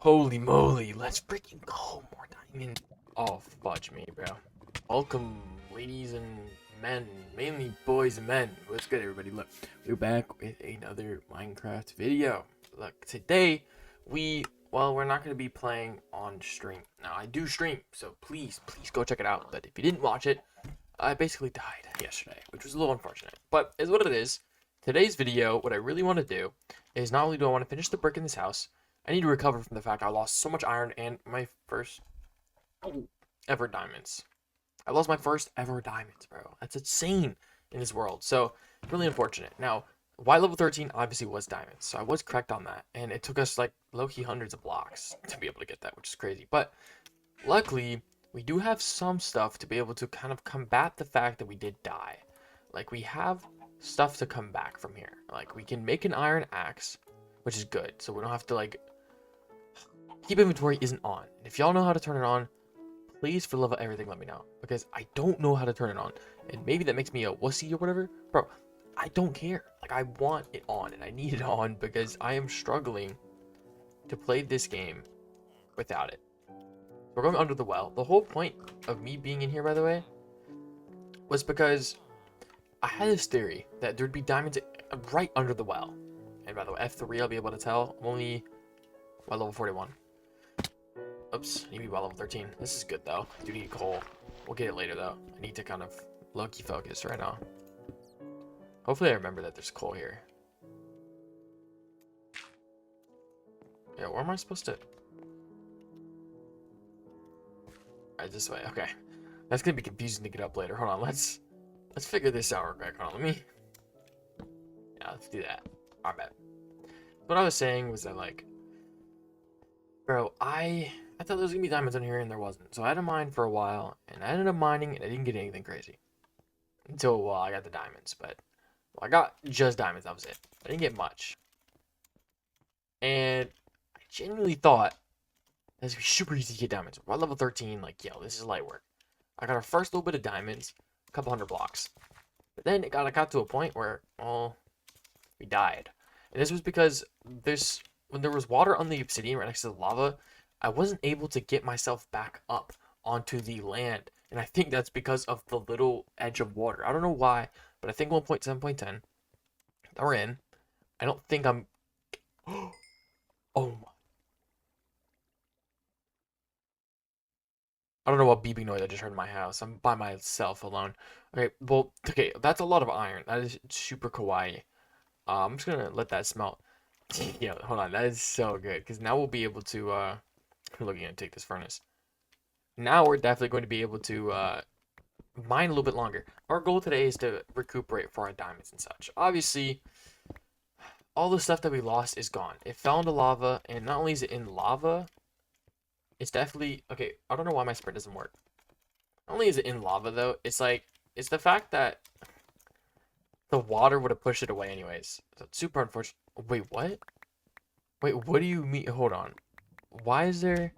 Holy moly, let's freaking go more diamond. Oh, fudge me, bro. Welcome, ladies and men, mainly boys and men. What's good, everybody? Look, we're back with another Minecraft video. Look, today, we're not going to be playing on stream. Now, I do stream, so please go check it out. But if you didn't watch it, I basically died yesterday, which was a little unfortunate. But is what it is. Today's video, what I really want to do is not only do I want to finish the brick in this house, I need to recover from the fact I lost so much iron and my first ever diamonds. I lost my first ever diamonds, bro. That's insane in this world. So, really unfortunate. Now, why level 13 obviously was diamonds. So I was correct on that. And it took us like low-key hundreds of blocks to be able to get that, which is crazy. But luckily, we do have some stuff to be able to kind of combat the fact that we did die. Like, we have stuff to come back from here. Like, we can make an iron axe, which is good. So we don't have to, like, keep inventory isn't on. And if y'all know how to turn it on, please, for the love of everything, let me know. Because I don't know how to turn it on. And maybe that makes me a wussy or whatever. Bro, I don't care. Like, I want it on, and I need it on because I am struggling to play this game without it. We're going under the well. The whole point of me being in here, by the way, was because I had this theory that there'd be diamonds right under the well. And by the way, F3, I'll be able to tell. I'm only by level 41. Oops, I need to be by level 13. This is good, though. I do need coal. We'll get it later, though. I need to kind of low-key focus right now. Hopefully I remember that there's coal here. Yeah, where am I supposed to... Alright, this way. Okay. That's gonna be confusing to get up later. Hold on, let's figure this out real quick. Hold on, let me... Yeah, let's do that. I bet. What I was saying was that, like... Bro, I thought there was gonna be diamonds on here and there wasn't. So I had to mine for a while, and I ended up mining and I didn't get anything crazy. Until, well, I got the diamonds, but... Well, I got just diamonds, that was it. I didn't get much. And I genuinely thought it was super easy to get diamonds. We're at level 13, like, yo, this is light work. I got our first little bit of diamonds, a couple hundred blocks. But then it got to a point where, well, we died. And this was because when there was water on the obsidian right next to the lava, I wasn't able to get myself back up onto the land. And I think that's because of the little edge of water. I don't know why, but I think 1.7.10 that we're in. I don't think I'm... Oh my... I don't know what beeping noise I just heard in my house. I'm by myself alone. Okay, well, okay, that's a lot of iron. That is super kawaii. I'm just gonna let that smelt. Yeah, hold on. That is so good because now we'll be able to. Look, gonna take this furnace. Now we're definitely going to be able to mine a little bit longer. Our goal today is to recuperate for our diamonds and such. Obviously, all the stuff that we lost is gone. It fell into lava, and not only is it in lava, it's definitely okay. I don't know why my sprint doesn't work. Not only is it in lava though, it's like it's the fact that the water would have pushed it away anyways. So it's super unfortunate. Wait, what? Wait, what do you mean? Hold on. Why is there...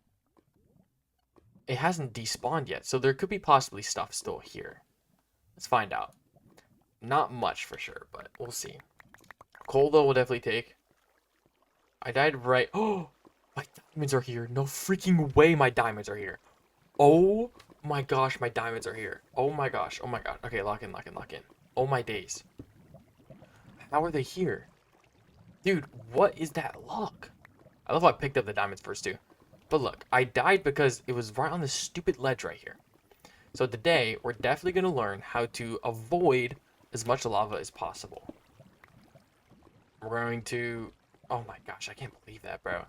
It hasn't despawned yet, so there could be possibly stuff still here. Let's find out. Not much for sure, but we'll see. Coal, though, we'll definitely take. I died right... Oh! My diamonds are here. No freaking way my diamonds are here. Oh my gosh, my diamonds are here. Oh my gosh. Oh my god. Okay, lock in, lock in, lock in. Oh my days. How are they here? Dude, what is that luck? I love how I picked up the diamonds first, too. But look, I died because it was right on this stupid ledge right here. So today, we're definitely going to learn how to avoid as much lava as possible. We're going to... Oh my gosh, I can't believe that, bro.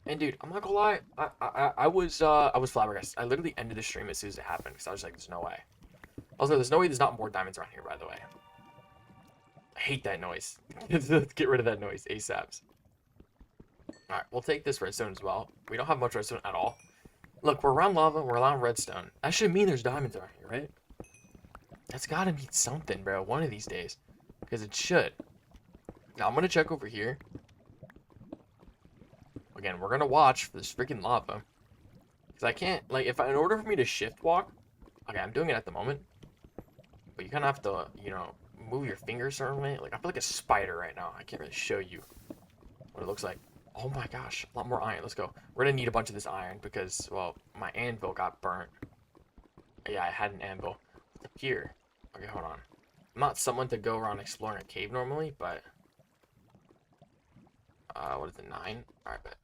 And dude, I'm not gonna lie, I was flabbergasted. I literally ended the stream as soon as it happened because I was like, there's no way. Also, there's no way there's not more diamonds around here, by the way. I hate that noise. Let's get rid of that noise ASAP. Alright, we'll take this redstone as well. We don't have much redstone at all. Look, we're around lava, we're around redstone. That should mean there's diamonds around here, right? That's gotta mean something, bro, one of these days. Because it should. Now, I'm gonna check over here. Again, we're gonna watch for this freaking lava. Because I can't, like, in order for me to shift walk... Okay, I'm doing it at the moment. But you kind of have to, you know, move your fingers a certain way. Like, I feel like a spider right now. I can't really show you what it looks like. Oh my gosh, a lot more iron. Let's go. We're gonna need a bunch of this iron because, well, my anvil got burnt. Yeah, I had an anvil. What's up here? Okay, hold on. I'm not someone to go around exploring a cave normally, but what is it, 9? All right, bet.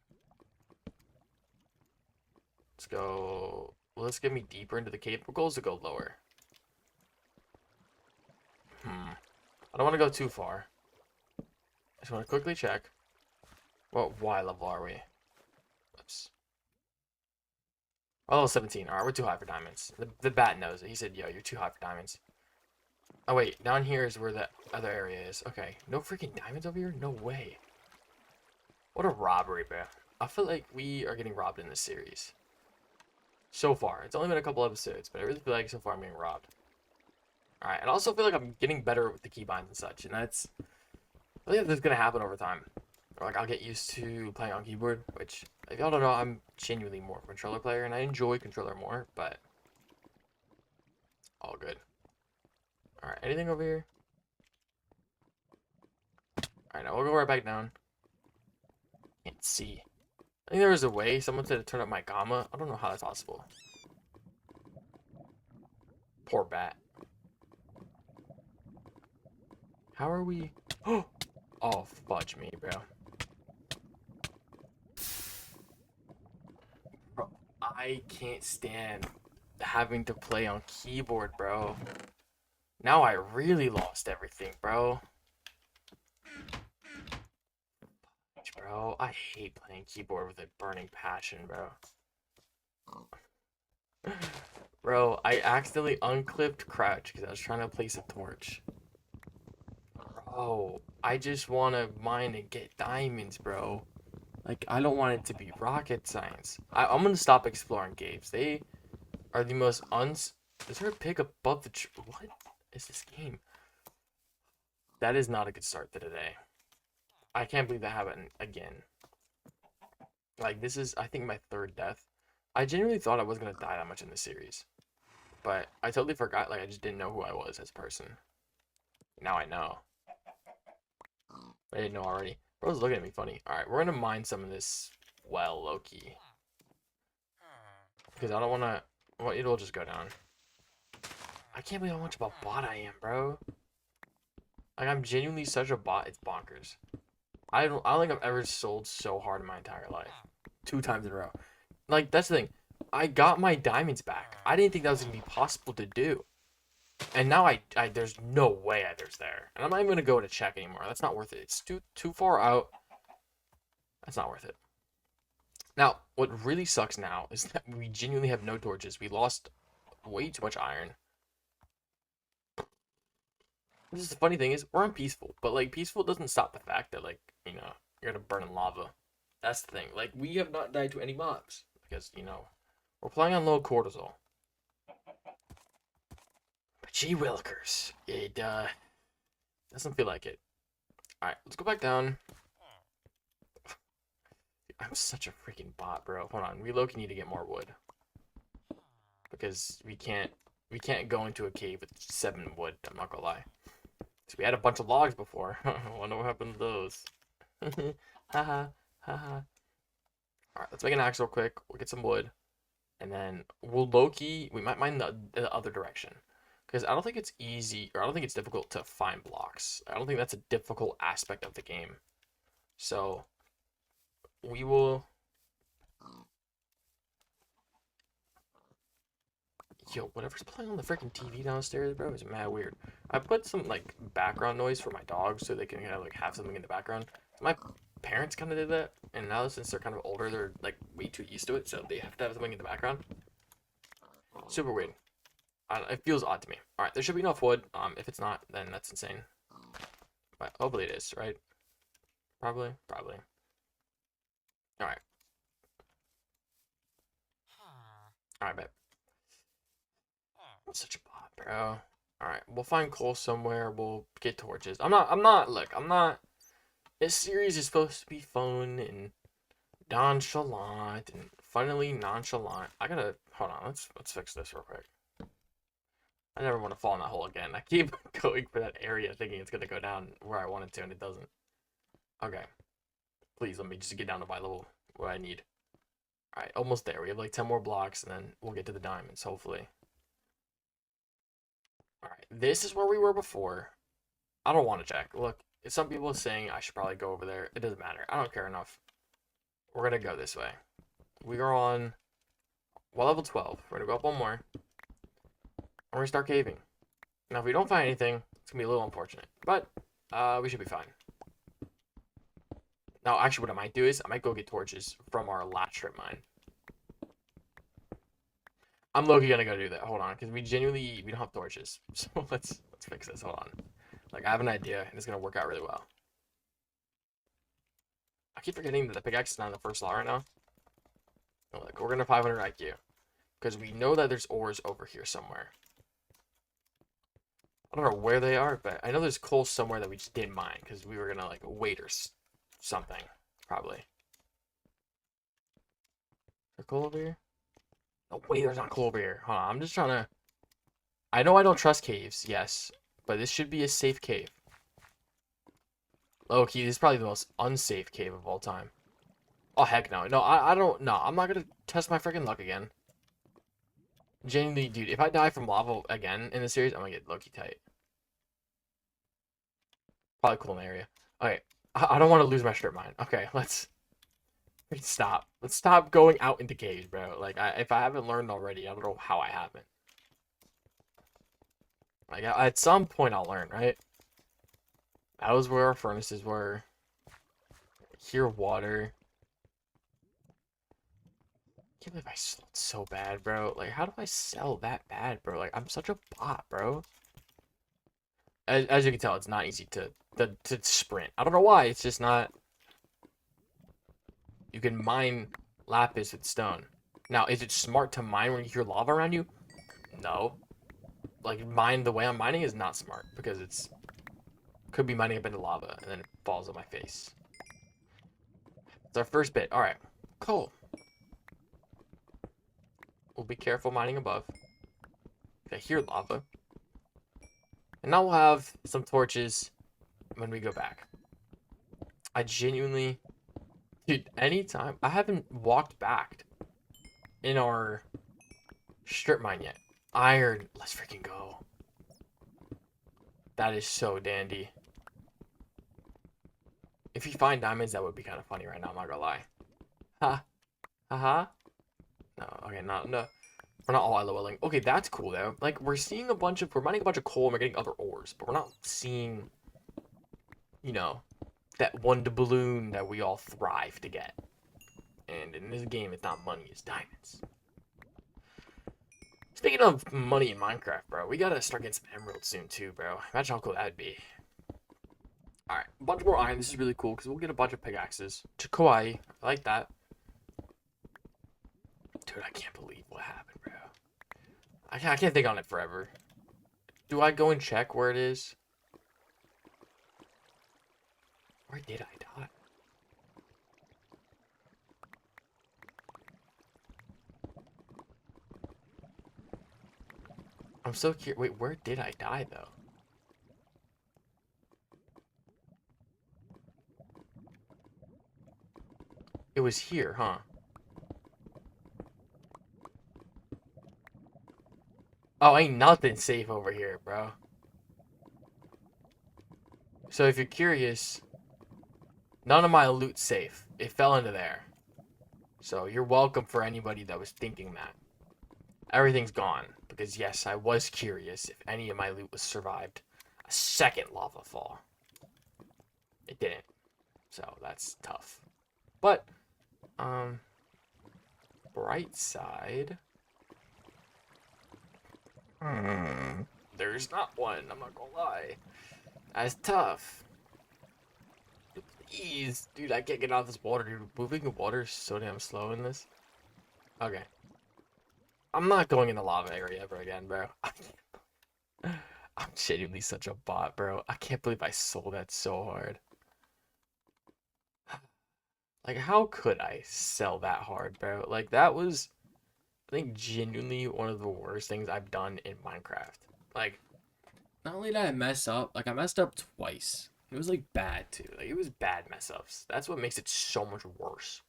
Let's go. Well, let's get me deeper into the cave. What goal is to go lower? I don't want to go too far. I just want to quickly check. What Y level are we? Oops. Oh, level 17. All right, we're too high for diamonds. The bat knows it. He said, "Yo, you're too high for diamonds." Oh wait, down here is where the other area is. Okay, no freaking diamonds over here? No way. What a robbery, bro. I feel like we are getting robbed in this series. So far. It's only been a couple episodes, but I really feel like so far I'm being robbed. Alright, and I also feel like I'm getting better with the keybinds and such, and that's... I think that's gonna happen over time. Or like, I'll get used to playing on keyboard, which, if y'all don't know, I'm genuinely more of a controller player, and I enjoy controller more, but... all good. Alright, anything over here? Alright, now we'll go right back down. Can't see. I think there was a way. Someone said to turn up my gamma. I don't know how that's possible. Poor bat. How are we? Oh, fudge me, bro. Bro, I can't stand having to play on keyboard, bro. Now I really lost everything, bro. Bro, I hate playing keyboard with a burning passion, bro. Bro, I accidentally unclipped crouch because I was trying to place a torch. Bro, I just want to mine and get diamonds, bro. Like, I don't want it to be rocket science. I'm gonna stop exploring caves. They are the most Is there a pig above the tree? What is this game? That is not a good start to the day. I can't believe that happened again. Like, this is, I think, my 3rd death. I genuinely thought I wasn't gonna die that much in this series. But I totally forgot, like, I just didn't know who I was as a person. Now I know. I didn't know already. Bro's looking at me funny. Alright, we're gonna mine some of this well, low-key. Because I don't wanna... Well, it'll just go down. I can't believe how much of a bot I am, bro. Like, I'm genuinely such a bot, it's bonkers. I don't think I've ever sold so hard in my entire life. 2 times in a row. Like, that's the thing. I got my diamonds back. I didn't think that was gonna be possible to do. And now there's no way there's there. And I'm not even gonna go to check anymore. That's not worth it. It's too far out. That's not worth it. Now, what really sucks now is that we genuinely have no torches. We lost way too much iron. This is the funny thing is, we're on peaceful, but like peaceful doesn't stop the fact that like, you know, you're gonna burn in lava. That's the thing. Like we have not died to any mobs because, you know, we're playing on low cortisol. But gee willikers, it doesn't feel like it. Alright, let's go back down. I'm such a freaking bot, bro. Hold on, we low-key need to get more wood. Because we can't go into a cave with 7 wood, I'm not gonna lie. So we had a bunch of logs before. I wonder what happened to those. Haha, haha. Alright, let's make an axe real quick. We'll get some wood. And then we'll low-key, we might mine the other direction. Because I don't think it's easy, or I don't think it's difficult to find blocks. I don't think that's a difficult aspect of the game. So, we will... Yo, whatever's playing on the freaking TV downstairs, bro, is mad weird. I put some, like, background noise for my dogs so they can kind of, like, have something in the background. My parents kind of did that, and now since they're kind of older, they're, like, way too used to it, so they have to have something in the background. Super weird. It feels odd to me. Alright, there should be enough wood. If it's not, then that's insane. But hopefully it is, right? Probably. Alright. Alright, bet. I'm such a bot, bro. Alright, we'll find coal somewhere. We'll get torches. Look, this series is supposed to be fun and nonchalant and funnily nonchalant. Hold on, let's fix this real quick. I never want to fall in that hole again. I keep going for that area thinking it's gonna go down where I want it to and it doesn't. Okay. Please let me just get down to my level what I need. All right, almost there. We have like 10 more blocks, and then we'll get to the diamonds, hopefully. All right, this is where we were before. I don't want to check. Look, some people are saying I should probably go over there. It doesn't matter. I don't care enough. We're gonna go this way. We are on level 12. We're gonna go up one more. And we're gonna start caving. Now, if we don't find anything, it's gonna be a little unfortunate, but we should be fine. Now, actually, what I might do is I might go get torches from our last strip mine. I'm low-key gonna go do that. Hold on, because we don't have torches. So let's fix this. Hold on. Like, I have an idea, and it's gonna work out really well. I keep forgetting that the pickaxe is not in the first slot right now. Oh, like, we're gonna 500 IQ. Because we know that there's ores over here somewhere. I don't know where they are, but I know there's coal somewhere that we just didn't mine. Because we were gonna, like, wait or something. Probably. Is there coal over here? Oh, wait, there's not coal over here. Hold on, I'm just trying to... I know I don't trust caves, yes. But this should be a safe cave. Low key, this is probably the most unsafe cave of all time. Oh, heck no. No, I don't... No, I'm not gonna test my freaking luck again. Genuinely, dude, if I die from lava again in the series, I'm gonna get low-key tight. Probably cool in the area. Okay, I don't want to lose my strip mine. Okay, let's stop. Let's stop going out into caves, bro. Like, if I haven't learned already, I don't know how I haven't. Like, at some point I'll learn, right? That was where our furnaces were. Here, water. I can't believe I sold so bad, bro. Like, how do I sell that bad, bro? Like, I'm such a bot, bro. As you can tell, it's not easy to sprint. I don't know why. It's just not. You can mine lapis with stone. Now, is it smart to mine when you hear lava around you? No. Like, mine the way I'm mining is not smart because it's could be mining up into lava and then it falls on my face. It's our first bit. All right, cool. We'll be careful mining above. I hear lava. And now we'll have some torches when we go back. I genuinely... Dude, anytime... I haven't walked back in our strip mine yet. Iron. Let's freaking go. That is so dandy. If you find diamonds, that would be kind of funny right now. I'm not gonna lie. Ha. Ha. No. Okay. No. We're not all LOLing. Okay, that's cool though. Like we're seeing we're mining a bunch of coal and we're getting other ores, but we're not seeing, you know, that one balloon that we all thrive to get. And in this game, it's not money, it's diamonds. Speaking of money in Minecraft, bro, we gotta start getting some emeralds soon too, bro. Imagine how cool that'd be. Alright, a bunch more iron. This is really cool because we'll get a bunch of pickaxes. To kawaii. I like that. Dude, I can't believe what happened, bro. I can't think on it forever. Do I go and check where it is? Where did I die? I'm so curious. Wait, where did I die, though? It was here, huh? Oh, ain't nothing safe over here, bro. So if you're curious, none of my loot's safe. It fell into there. So you're welcome for anybody that was thinking that. Everything's gone. Because yes, I was curious if any of my loot was survived a second lava fall. It didn't. So that's tough. But, bright side. There's not one, I'm not gonna lie. That's tough. Please, dude, I can't get out of this water, dude. Moving the water is so damn slow in this. Okay. I'm not going in the lava area ever again, bro. I'm genuinely such a bot, bro. I can't believe I sold that so hard. Like, how could I sell that hard, bro? Like, that was, I think, genuinely one of the worst things I've done in Minecraft. Like, not only did I mess up, like, I messed up twice. It was like bad too. Like it was bad mess ups. That's what makes it so much worse.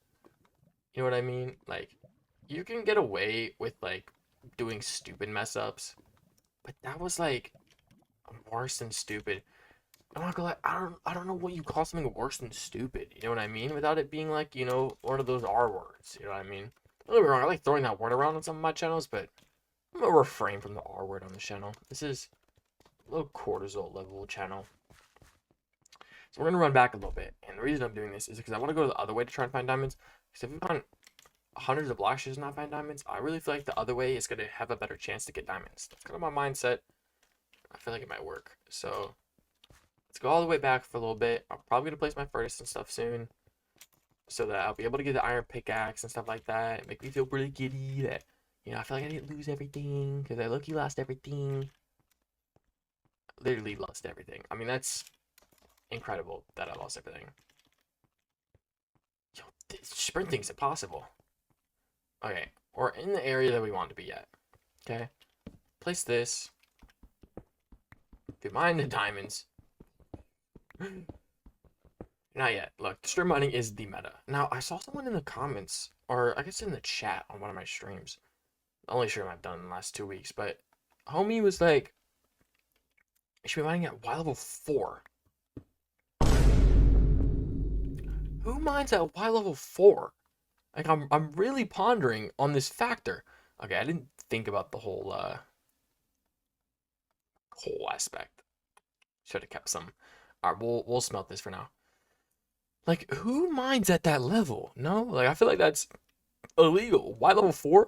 You know what I mean? Like you can get away with like doing stupid mess ups, but that was like worse than stupid. I'm not gonna lie, I don't know what you call something worse than stupid. You know what I mean? Without it being like, one of those R words. You know what I mean? Don't get me wrong, I like throwing that word around on some of my channels, but I'm gonna refrain from the R word on the channel. This is a low cortisol level channel. So we're gonna run back a little bit. And the reason I'm doing this is because I want to go the other way to try and find diamonds. Because if we find hundreds of blocks just not find diamonds, I really feel like the other way is gonna have a better chance to get diamonds. That's kind of my mindset. I feel like it might work. So let's go all the way back for a little bit. I'm probably gonna place my furnace and stuff soon, so that I'll be able to get the iron pickaxe and stuff like that. And make me feel really giddy that, I feel like I didn't lose everything, because I low-key lost everything. Literally lost everything. I mean, that's incredible that I lost everything. Yo, sprinting's impossible. Okay, we're in the area that we want to be at. Okay, place this. Get mine the diamonds. Not yet. Look, stream mining is the meta. Now, I saw someone in the comments, or I guess in the chat on one of my streams. The only stream I've done in the last 2 weeks, but homie was like, you should be mining at Y level 4. Who mines at Y level 4? Like, I'm really pondering on this factor. Okay, I didn't think about the whole aspect. Should have kept some. Alright, we'll smelt this for now. Like, who mines at that level? No? Like, I feel like that's illegal. Y level 4?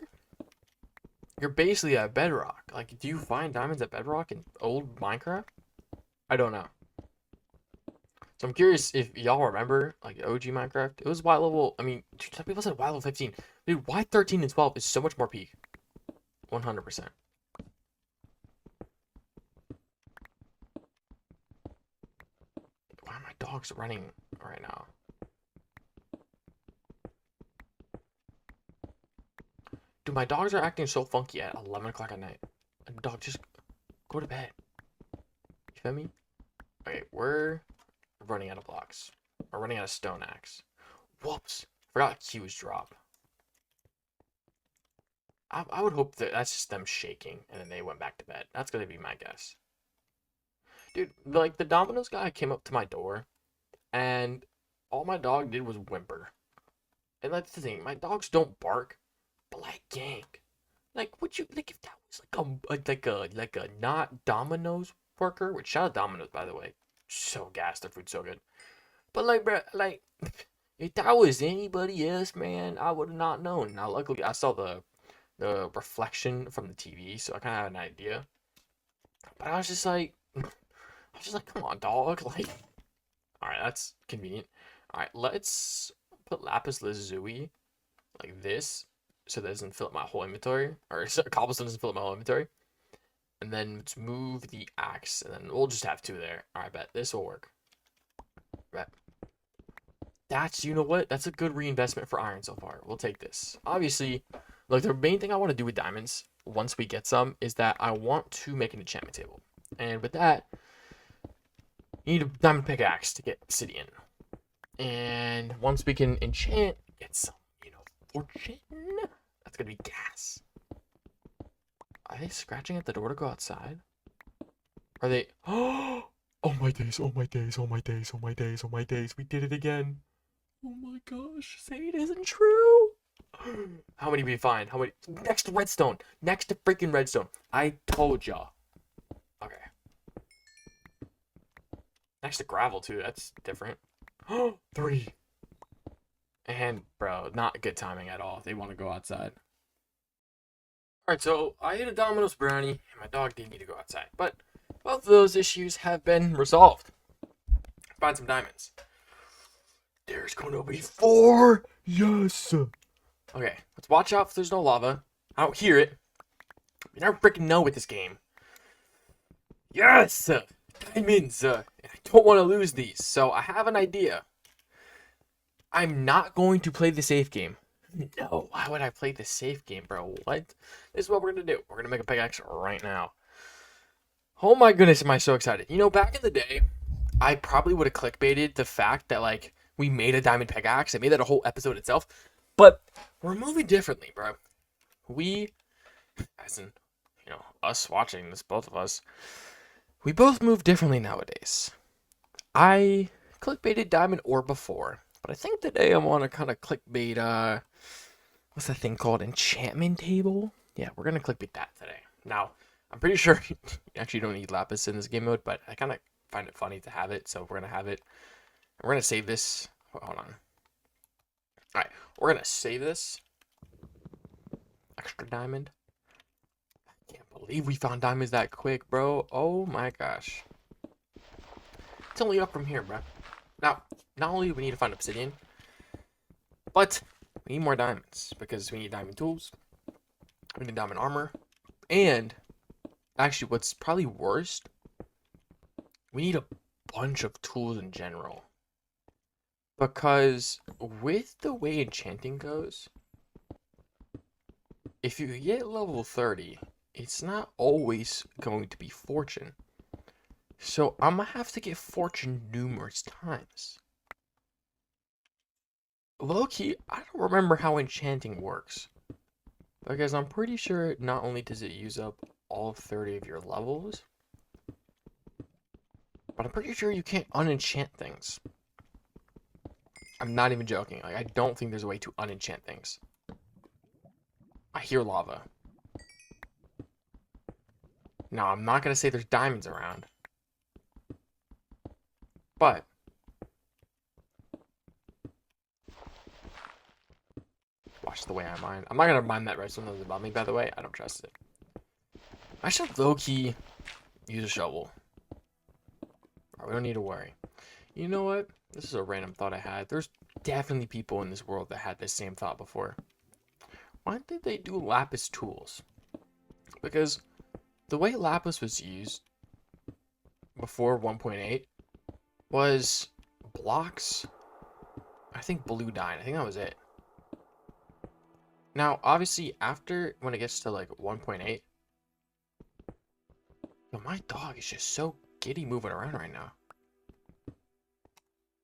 You're basically at bedrock. Like, do you find diamonds at bedrock in old Minecraft? I don't know. So I'm curious if y'all remember, like, OG Minecraft. It was Y level, I mean, some people said Y level 15. Dude, Y 13 and 12 is so much more peak. 100%. Why are my dogs running right now? Dude, my dogs are acting so funky at 11 o'clock at night. Dog, just go to bed. You feel me? Okay, we're running out of blocks. We're running out of stone axe. Whoops. Forgot Q's drop. I would hope that that's just them shaking and then they went back to bed. That's gonna be my guess. Dude, like the Domino's guy came up to my door and all my dog did was whimper. And that's the thing, my dogs don't bark, but like gang. Like would you like if that was like a not Domino's worker, which shout out Domino's by the way. So gassed, their food's so good. But like bro, like if that was anybody else, man, I would have not known. Now luckily I saw the reflection from the TV, so I kind of had an idea. But I was just like, come on, dog. Like, all right, that's convenient. All right, let's put lapis lazuli like this, so that doesn't fill up my whole inventory, or so cobblestone doesn't fill up my whole inventory. And then let's move the axe, and then we'll just have 2 there. All right, bet this will work. Bet. You know what? That's a good reinvestment for iron so far. We'll take this. Obviously, look, the main thing I want to do with diamonds, once we get some, is that I want to make an enchantment table. And with that, you need a diamond pickaxe to get obsidian. And once we can enchant, get some, fortune, that's going to be gas. Are they scratching at the door to go outside? Are they... Oh my days, oh my days, oh my days, oh my days, oh my days. We did it again. Oh my gosh, say it isn't true. How many we find? How many? Next to redstone. Next to freaking redstone. I told y'all. Okay. Next to gravel too. That's different. 3. And bro, not good timing at all. They want to go outside. Alright, so I ate a Domino's brownie and my dog did need to go outside. But both of those issues have been resolved. Find some diamonds. There's gonna be 4. Yes. Okay, let's watch out if there's no lava. I don't hear it. You never freaking know with this game. Yes! Diamonds! I don't want to lose these, so I have an idea. I'm not going to play the safe game. No, why would I play the safe game, bro? What? This is what we're going to do. We're going to make a pickaxe right now. Oh my goodness, am I so excited. Back in the day, I probably would have clickbaited the fact that like we made a diamond pickaxe. I made that a whole episode itself. But we're moving differently, bro. We, as in, us watching this, both of us, we both move differently nowadays. I clickbaited diamond ore before, but I think today I want to kind of clickbait, what's that thing called? Enchantment table? Yeah, we're going to clickbait that today. Now, I'm pretty sure you actually don't need lapis in this game mode, but I kind of find it funny to have it, so we're going to have it. We're going to save this. Hold on. Alright, we're going to save this. Extra diamond. I can't believe we found diamonds that quick, bro. Oh my gosh. It's only up from here, bro. Now, not only do we need to find obsidian, but we need more diamonds, because we need diamond tools, we need diamond armor, and actually what's probably worst, we need a bunch of tools in general. Because with the way enchanting goes, if you get level 30, it's not always going to be fortune. So I'm gonna have to get fortune numerous times. Low-key, I don't remember how enchanting works. Because I'm pretty sure not only does it use up all 30 of your levels, but I'm pretty sure you can't unenchant things. I'm not even joking. Like, I don't think there's a way to unenchant things. I hear lava. Now, I'm not gonna say there's diamonds around. But watch the way I mine. I'm not gonna mine that redstone that's above me, by the way. I don't trust it. I should low-key use a shovel. We don't need to worry. You know what? This is a random thought I had. There's definitely people in this world that had this same thought before. Why did they do lapis tools? Because the way lapis was used before 1.8 was blocks. I think blue dye. I think that was it. Now, obviously, after when it gets to like 1.8, my dog is just so giddy moving around right now.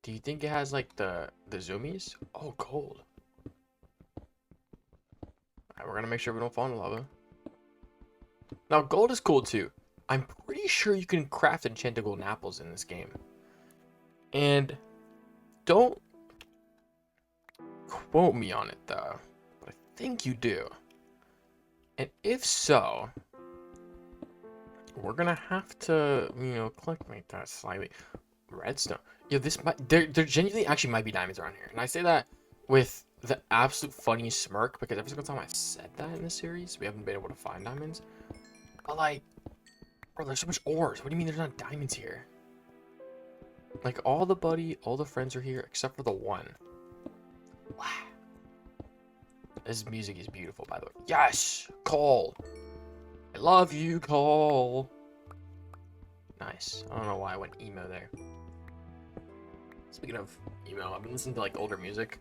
Do you think it has like the zoomies? Oh, gold. Alright, we're gonna make sure we don't fall in lava. Now, gold is cool too. I'm pretty sure you can craft enchanted golden apples in this game. And don't quote me on it though, but I think you do. And if so, we're gonna have to, clickmate that slightly. Redstone. Yeah, this might, there genuinely actually might be diamonds around here. And I say that with the absolute funniest smirk, because every single time I said that in this series, we haven't been able to find diamonds. But like, bro, there's so much ores. What do you mean there's not diamonds here? Like, all the friends are here except for the one. Wow. This music is beautiful, by the way. Yes! Cole! I love you, Cole! Nice. I don't know why I went emo there. Speaking of emo, I've been listening to like older music.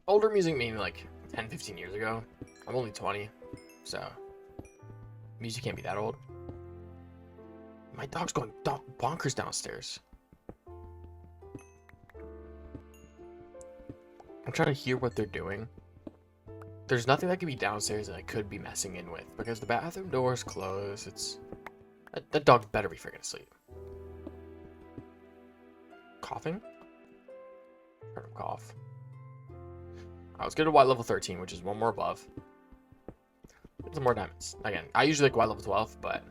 Older music meaning like 10, 15 years ago. I'm only 20, so music can't be that old. My dog's going bonkers downstairs. I'm trying to hear what they're doing. There's nothing that could be downstairs that I could be messing in with because the bathroom door is closed. It's that dog better be freaking asleep. Coughing? Heard him cough. I was good at Y level 13, which is one more above. Some more diamonds. Again, I usually like Y level 12, but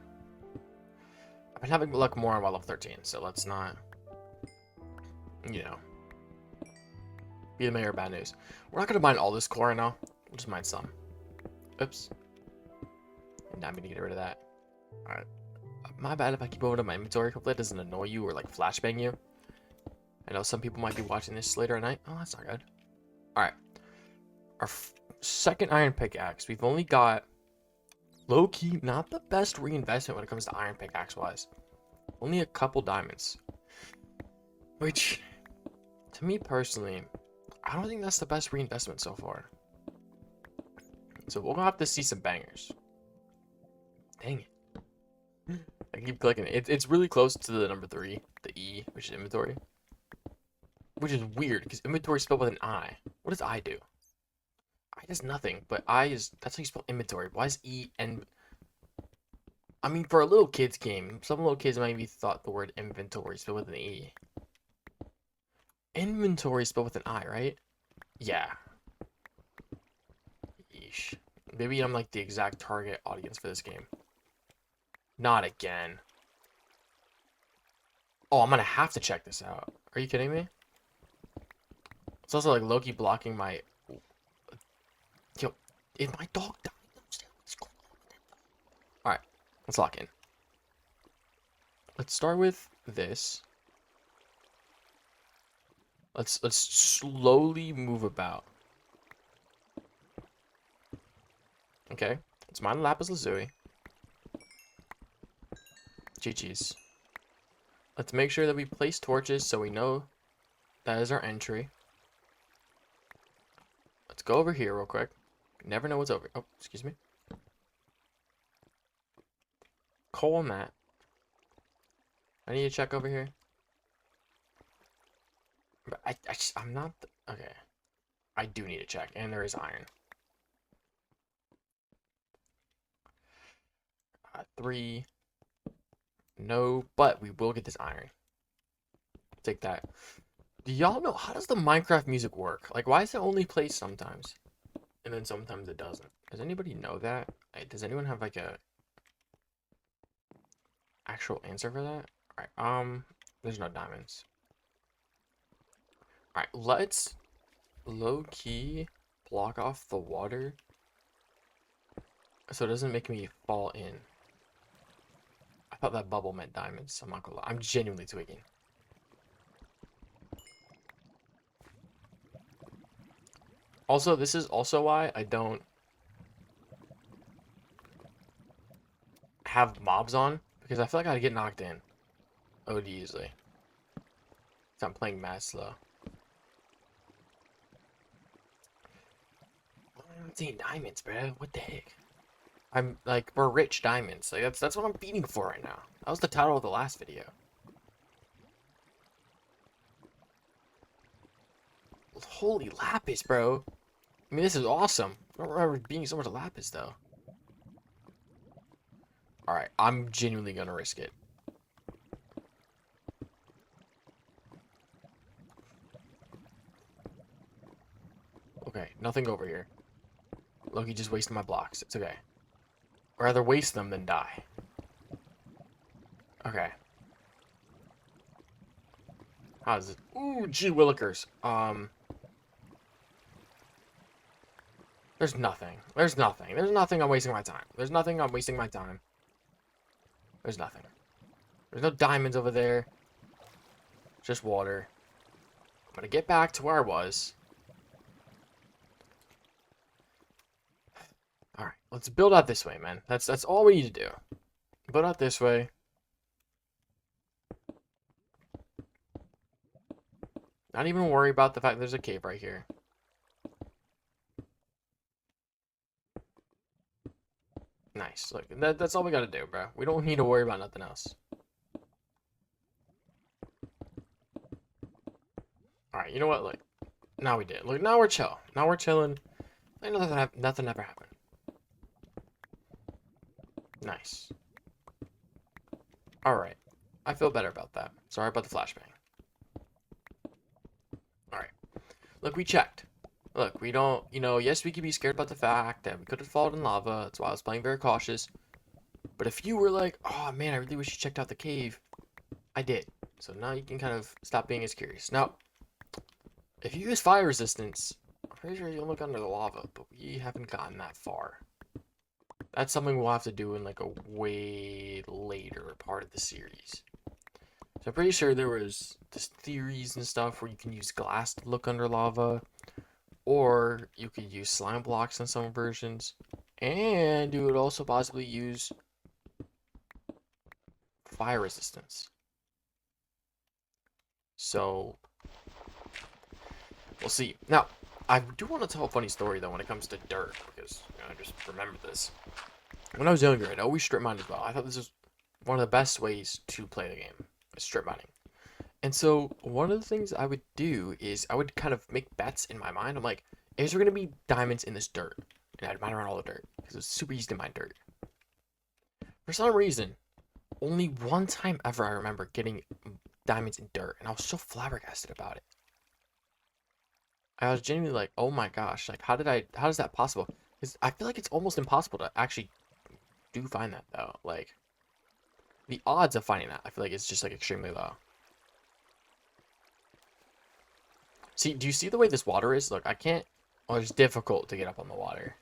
I've been having luck more on Y level 13, so let's not, be the mayor of bad news. We're not going to mine all this core right now. We'll just mine some. Oops. And I'm going to get rid of that. Alright. My bad if I keep over to my inventory. Hopefully it doesn't annoy you or like flashbang you. I know some people might be watching this later at night. Oh, that's not good. Alright. Our second iron pickaxe. We've only got low-key, not the best reinvestment when it comes to iron pickaxe wise. Only a couple diamonds. Which, to me personally, I don't think that's the best reinvestment so far. So we'll have to see some bangers. Dang it. I keep clicking it. It's really close to the number 3, the E, which is inventory. Which is weird, because inventory is spelled with an I. What does I do? I does nothing, but I is, that's how you spell inventory. Why is E and, I mean, for a little kid's game, some little kids might be thought the word inventory spelled with an E. Inventory spelled with an I, right? Yeah. Yeesh. Maybe I'm like the exact target audience for this game. Not again. Oh, I'm gonna have to check this out. Are you kidding me? It's also like Loki blocking my. Yo, if my dog died, alright, let's lock in. Let's start with this. Let's slowly move about. Okay, let's mine lapis lazuli. GG's. Let's make sure that we place torches so we know that is our entry. Let's go over here real quick. Never know what's over. Oh, excuse me. Coal and that. I need to check over here. But I'm not. Okay. I do need to check. And there is iron. 3. No, but we will get this iron. Take that. Do y'all know, how does the Minecraft music work? Like, why is it only played sometimes? And then sometimes it doesn't. Does anybody know that? Does anyone have like a actual answer for that? Alright, there's no diamonds. Alright, let's low-key block off the water so it doesn't make me fall in. I thought that bubble meant diamonds. I'm not gonna lie. I'm genuinely tweaking. Also, this is also why I don't have mobs on, because I feel like I'd get knocked in. OD easily. So I'm playing mad slow. I'm seeing diamonds, bro. What the heck? I'm like, we're rich diamonds. Like that's what I'm feeding for right now. That was the title of the last video. Holy lapis, bro. I mean, this is awesome. I don't remember being so much lapis, though. Alright, I'm genuinely gonna risk it. Okay, nothing over here. Loki just wasted my blocks. It's okay. I'd rather waste them than die. Okay. How's it? Ooh, gee willikers. There's nothing. There's nothing. There's nothing I'm wasting my time. There's nothing I'm wasting my time. There's nothing. There's no diamonds over there. Just water. I'm gonna get back to where I was. Alright, let's build out this way, man. That's all we need to do. Build out this way. Not even worry about the fact there's a cave right here. Nice. Look, that's all we gotta do, bro. We don't need to worry about nothing else. Alright, you know what? Look, now we did. Look, now we're chill. Now we're chilling. Like nothing ever happened. Nice. Alright. I feel better about that. Sorry about the flashbang. Alright. Look, we checked. Look, we don't, yes, we could be scared about the fact that we could have fallen in lava. That's why I was playing very cautious. But if you were like, oh man, I really wish you checked out the cave, I did. So now you can kind of stop being as curious. Now, if you use fire resistance, I'm pretty sure you'll look under the lava, but we haven't gotten that far. That's something we'll have to do in like a way later part of the series. So I'm pretty sure there was this theories and stuff where you can use glass to look under lava, or you could use slime blocks in some versions, and you would also possibly use fire resistance. So we'll see. Now, I do want to tell a funny story though when it comes to dirt, because I just remember this. When I was younger, I'd always strip mine as well. I thought this was one of the best ways to play the game is strip mining. And so one of the things I would do is I would kind of make bets in my mind. I'm like, is there gonna be diamonds in this dirt? And I'd mine around all the dirt because it's super easy to mine dirt. For some reason, only one time ever I remember getting diamonds in dirt, and I was so flabbergasted about it. I was genuinely like, oh my gosh, like how is that possible? Because I feel like it's almost impossible to actually do find that though. Like the odds of finding that, I feel like it's just like extremely low. See, do you see the way this water is? Look, I can't. Oh, it's difficult to get up on the water.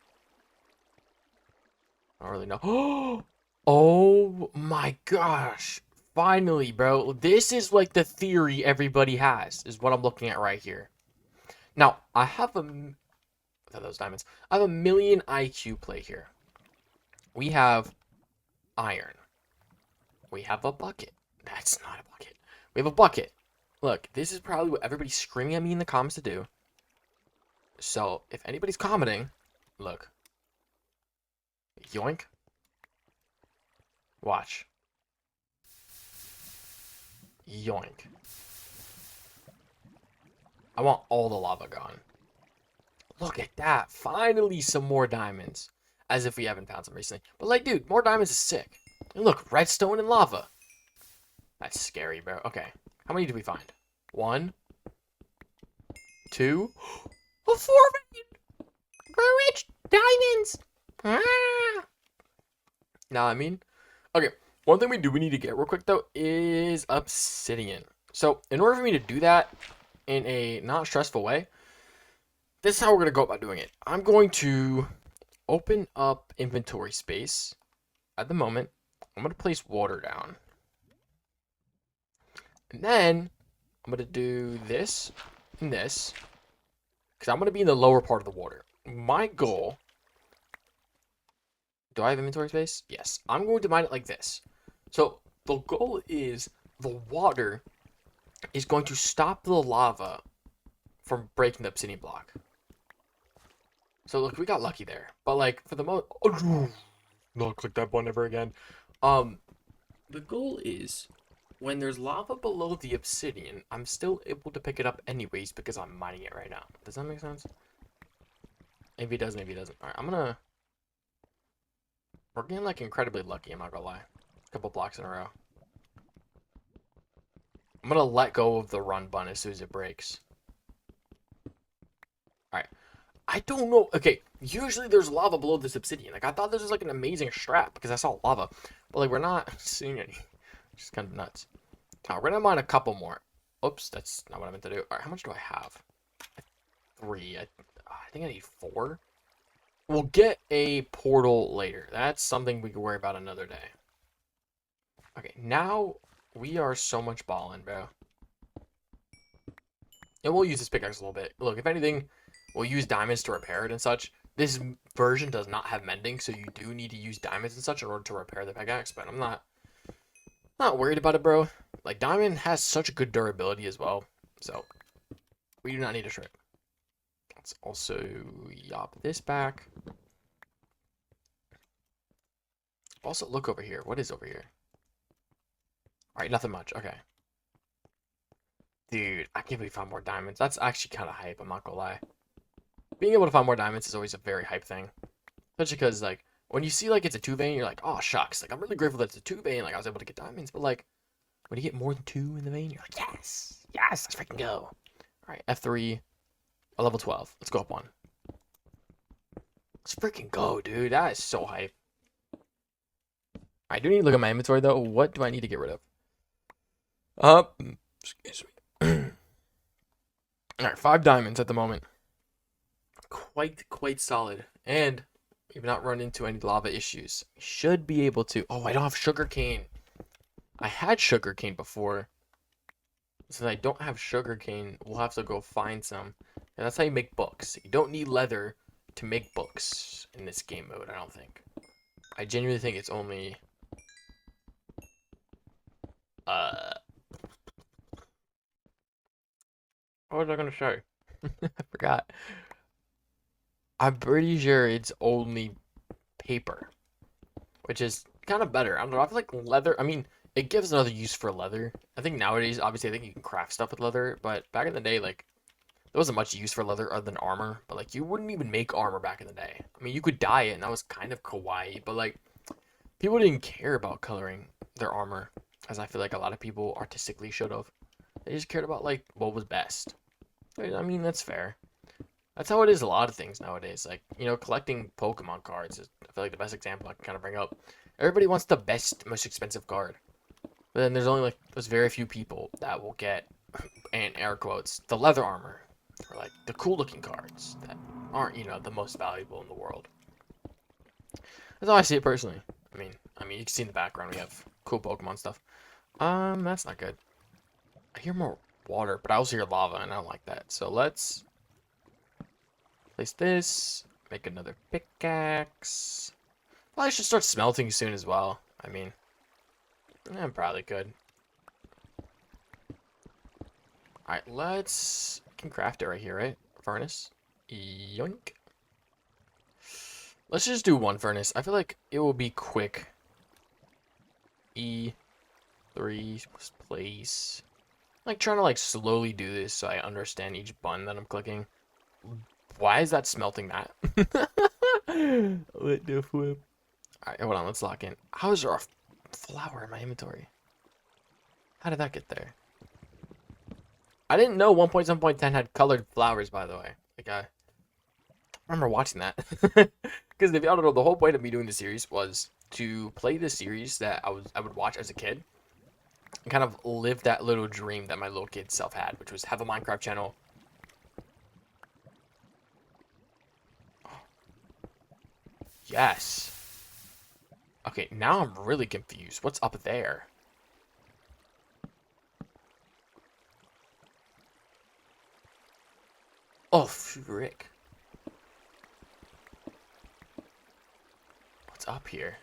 I don't really know. Oh my gosh. Finally, bro. This is like the theory everybody has, is what I'm looking at right here. Now, I have I thought those diamonds. I have a million IQ play here. We have iron. We have a bucket. That's not a bucket. We have a bucket. Look, this is probably what everybody's screaming at me in the comments to do. So, if anybody's commenting, look. Yoink. Watch. Yoink. I want all the lava gone. Look at that. Finally, some more diamonds. As if we haven't found some recently. But like, dude, more diamonds is sick. And look, redstone and lava. That's scary, bro. Okay. How many did we find? 1, 2, oh, 4 million. We're rich. Diamonds. Ah. Now, I mean, okay. One thing we need to get real quick, though, is obsidian. So, in order for me to do that in a not stressful way, this is how we're going to go about doing it. I'm going to open up inventory space. At the moment, I'm going to place water down. And then, I'm going to do this and this. Because I'm going to be in the lower part of the water. My goal... Do I have inventory space? Yes. I'm going to mine it like this. So, the goal is the water is going to stop the lava from breaking the obsidian block. So look, we got lucky there. But like for the most, not click that button ever again. The goal is when there's lava below the obsidian, I'm still able to pick it up anyways because I'm mining it right now. Does that make sense? Maybe it does, maybe it doesn't. All right, we're getting like incredibly lucky. I'm not gonna lie. A couple blocks in a row. I'm gonna let go of the run button as soon as it breaks. All right. I don't know. Okay, usually there's lava below this obsidian. Like, I thought this was, like, an amazing strat because I saw lava. But, like, we're not seeing any. Which is kind of nuts. Now, we're going to mine a couple more. Oops, that's not what I meant to do. All right, how much do I have? 3. I think I need 4. We'll get a portal later. That's something we can worry about another day. Okay, now we are so much balling, bro. And we'll use this pickaxe a little bit. Look, if anything... We'll use diamonds to repair it and such. This version does not have mending, so you do need to use diamonds and such in order to repair the pickaxe, but I'm not worried about it, bro. Like, diamond has such good durability as well, so we do not need a trip. Let's also yop this back. Also, look over here. What is over here? Alright, nothing much. Okay. Dude, I can't believe I found more diamonds. That's actually kind of hype, I'm not gonna lie. Being able to find more diamonds is always a very hype thing. Especially because, like, when you see, like, it's a 2 vein, you're like, oh, shucks. Like, I'm really grateful that it's a 2 vein. Like, I was able to get diamonds. But, like, when you get more than 2 in the vein, you're like, yes. Yes, let's freaking go. All right, F3, a level 12. Let's go up 1. Let's freaking go, dude. That is so hype. I do need to look at my inventory, though. What do I need to get rid of? Excuse me. All right, 5 diamonds at the moment. Quite solid. And we've not run into any lava issues. Should be able to. Oh, I don't have sugarcane. I had sugarcane before. Since I don't have sugarcane, we'll have to go find some. And that's how you make books. You don't need leather to make books in this game mode, I don't think. I genuinely think it's only... What was I gonna show? I forgot. I'm pretty sure it's only paper. Which is kind of better. I don't know. I feel like leather. I mean, it gives another use for leather. I think nowadays, obviously, I think you can craft stuff with leather, but back in the day, like there wasn't much use for leather other than armor. But like you wouldn't even make armor back in the day. I mean, you could dye it, and that was kind of kawaii. But like people didn't care about coloring their armor, as I feel like a lot of people artistically should have. They just cared about like what was best. I mean, that's fair. That's how it is a lot of things nowadays. Like, collecting Pokemon cards is, I feel like, the best example I can kind of bring up. Everybody wants the best, most expensive card. But then there's only like those very few people that will get, and air quotes, the leather armor. Or like the cool looking cards that aren't, the most valuable in the world. That's how I see it personally. I mean, you can see in the background we have cool Pokemon stuff. That's not good. I hear more water, but I also hear lava, and I don't like that. So let's place this. Make another pickaxe. Well, I should start smelting soon as well. I mean, I probably could. Alright, let's... can craft it right here, right? Furnace. Yoink. Let's just do one furnace. I feel like it will be quick. E3 place. I'm like trying to like slowly do this so I understand each button that I'm clicking. Why is that smelting that? What the flip? Alright, hold on, let's lock in. How is there a flower in my inventory? How did that get there? I didn't know 1.7.10 had colored flowers, by the way. Like, I remember watching that. Because if y'all don't know, the whole point of me doing the series was to play the series that I would watch as a kid. And kind of live that little dream that my little kid self had, which was have a Minecraft channel. Yes. Okay, now I'm really confused. What's up there? Oh, frick. What's up here?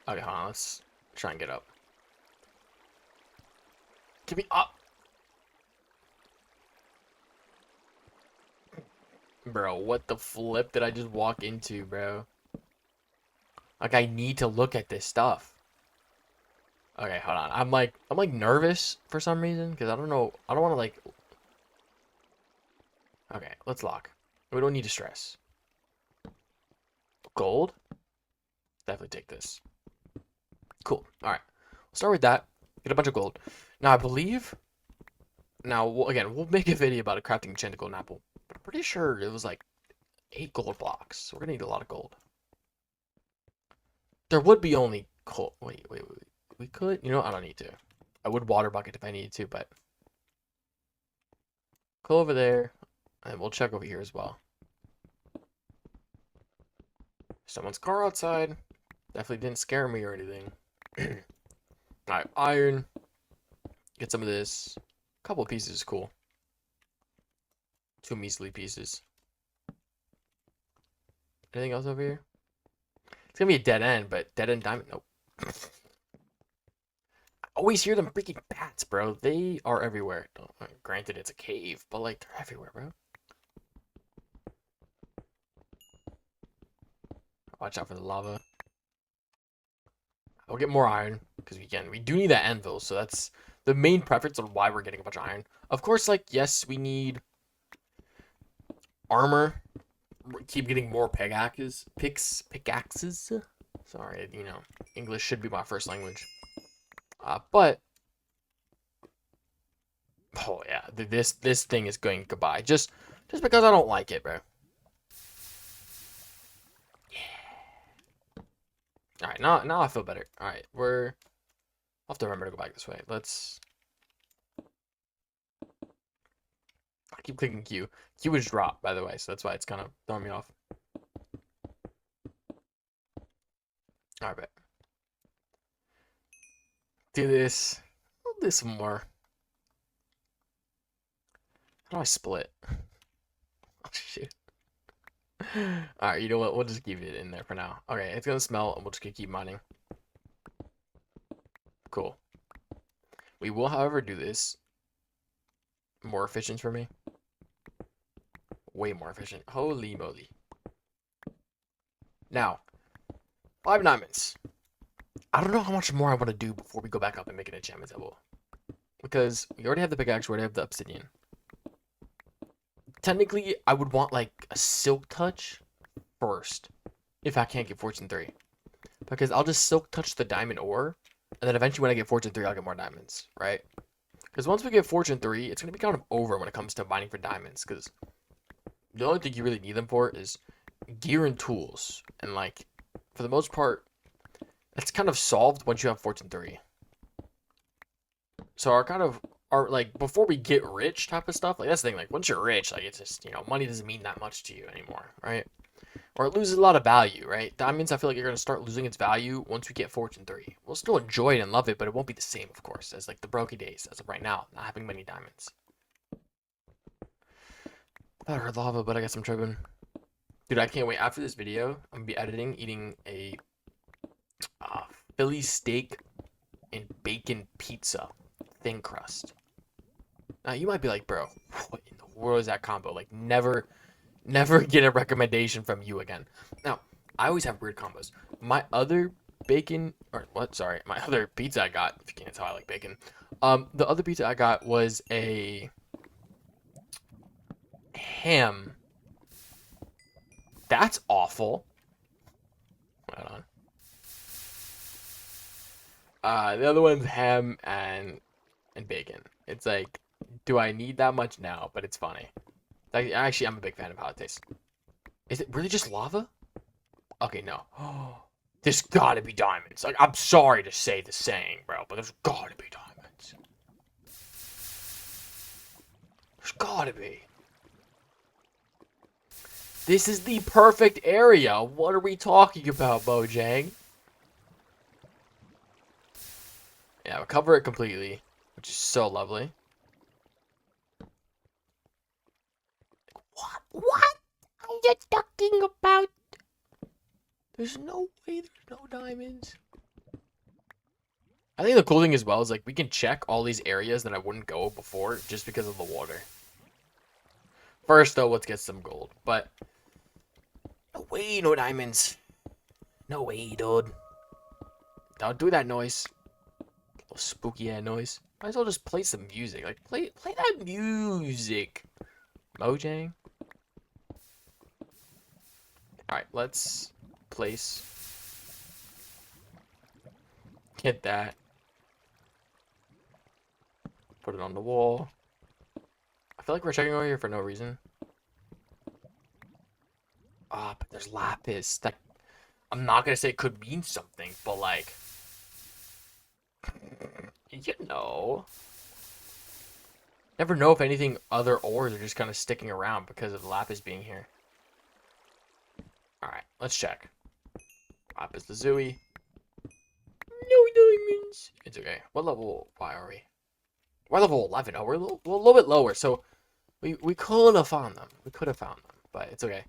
Okay, hold on. Let's try and get up. Get me up! Bro, what the flip did I just walk into, bro? Like, I need to look at this stuff. Okay, hold on. I'm like nervous for some reason because I don't know. I don't want to like. Okay, let's lock. We don't need to stress. Gold? Definitely take this. Cool. All right. We'll start with that. Get a bunch of gold. Now, I believe. Now, again, we'll make a video about a crafting enchanted golden apple. But I'm pretty sure it was like 8 gold blocks. So we're gonna need a lot of gold. There would be only coal. Wait. We could. I don't need to. I would water bucket if I needed to, but go over there, and we'll check over here as well. Someone's car outside. Definitely didn't scare me or anything. Alright, iron. Get some of this. A couple of pieces is cool. 2 measly pieces. Anything else over here? It's gonna be a dead end, but dead end diamond. Nope. I always hear them freaking bats, bro. They are everywhere. Granted, it's a cave, but like they're everywhere, bro. Watch out for the lava. We'll get more iron because we do need that anvil, so that's the main preference on why we're getting a bunch of iron. Of course, like yes, we need armor. Keep getting more pickaxes. Sorry, English should be my first language. But oh yeah, this thing is going goodbye. Just because I don't like it, bro. All right, now I feel better. All right, I'll have to remember to go back this way. I keep clicking Q. Q is drop, by the way, so that's why it's kind of throwing me off. All right, bet. Do this. I'll do some more. How do I split? Oh, shoot. Alright, you know what? We'll just keep it in there for now. Okay, it's gonna smell, and we'll just keep mining. Cool. We will, however, do this more efficient for me. Way more efficient. Holy moly. Now, 5 diamonds. I don't know how much more I want to do before we go back up and make an enchantment table. Because we already have the pickaxe, we already have the obsidian. Technically, I would want like a silk touch first. If I can't get fortune 3. Because I'll just silk touch the diamond ore. And then eventually when I get fortune 3, I'll get more diamonds, right? Because once we get fortune 3, it's going to be kind of over when it comes to mining for diamonds. Because the only thing you really need them for is gear and tools. And like, for the most part, it's kind of solved once you have fortune 3. So our like before we get rich type of stuff, like that's the thing, like once you're rich, like it's just, money doesn't mean that much to you anymore, right? Or it loses a lot of value, right? Diamonds, I feel like you're gonna start losing its value once we get fortune 3. We'll still enjoy it and love it, but it won't be the same, of course, as like the Brokey days as of right now, not having many diamonds. I heard lava, but I guess I'm tripping. Dude, I can't wait. After this video, I'm gonna be editing, eating a Philly steak and bacon pizza, thin crust. Now you might be like, bro, what in the world is that combo? Like, never get a recommendation from you again. Now, I always have weird combos. My other bacon, or what? Sorry, my other pizza I got. If you can't tell, I like bacon. The other pizza I got was a ham. That's awful. Hold on. The other one's ham and bacon. It's like, do I need that much? No, but it's funny. Like, actually, I'm a big fan of how it tastes. Is it really just lava? Okay, no. There's gotta be diamonds. Like, I'm sorry to say the saying, bro, but there's gotta be diamonds. There's gotta be. This is the perfect area. What are we talking about, Mojang? Yeah, we'll cover it completely, which is so lovely. What are you talking about? There's no way there's no diamonds. I think the cool thing as well is like we can check all these areas that I wouldn't go before just because of the water. First though, let's get some gold. But no way, no diamonds. No way, dude. Don't do that noise. Little spooky ass noise. Might as well just play some music. Like play that music. Mojang. Alright, let's place. Get that. Put it on the wall. I feel like we're checking over here for no reason. Ah, but there's lapis. That I'm not gonna say it could mean something, but like, never know if anything other ores are just kind of sticking around because of lapis being here. All right, let's check. Lapis lazuli. No diamonds. It's okay. What level? Why are we? We're level 11. Oh, we're a little bit lower, so we could have found them. We could have found them, but it's okay.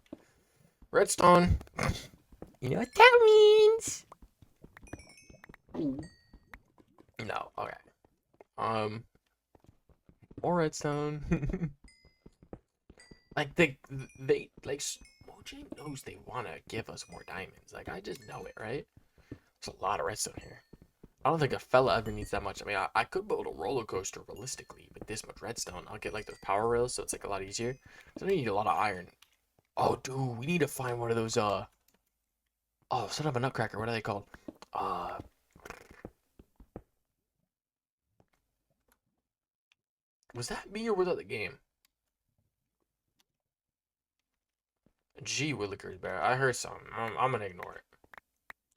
Redstone. You know what that means? No. Okay. More redstone. Like they like Mojang knows they wanna give us more diamonds. Like I just know it, right? There's a lot of redstone here. I don't think a fella ever needs that much. I mean, I could build a roller coaster realistically with this much redstone. I'll get like those power rails, so it's like a lot easier. So I need a lot of iron. Oh, dude, we need to find one of those. Oh, son of a nutcracker. What are they called? Was that me or was that the game? Gee, Willikers Bear. I heard something. I'm gonna ignore it.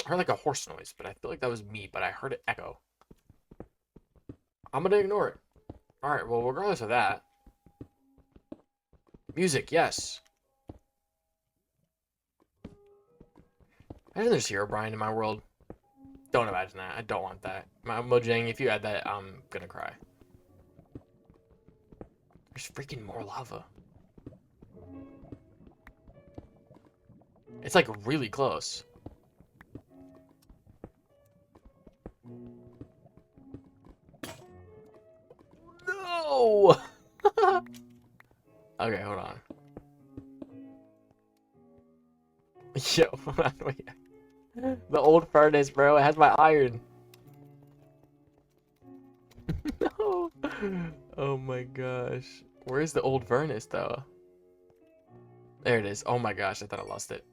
I heard like a horse noise, but I feel like that was me, but I heard it echo. I'm gonna ignore it. Alright, well, regardless of that. Music, yes. Imagine there's Herobrine in my world. Don't imagine that. I don't want that. Mojang, if you add that, I'm gonna cry. There's freaking more lava. It's like really close. No! Okay, hold on. Yo, wait. The old furnace, bro. It has my iron. No. Oh my gosh. Where's the old furnace, though? There it is. Oh my gosh, I thought I lost it.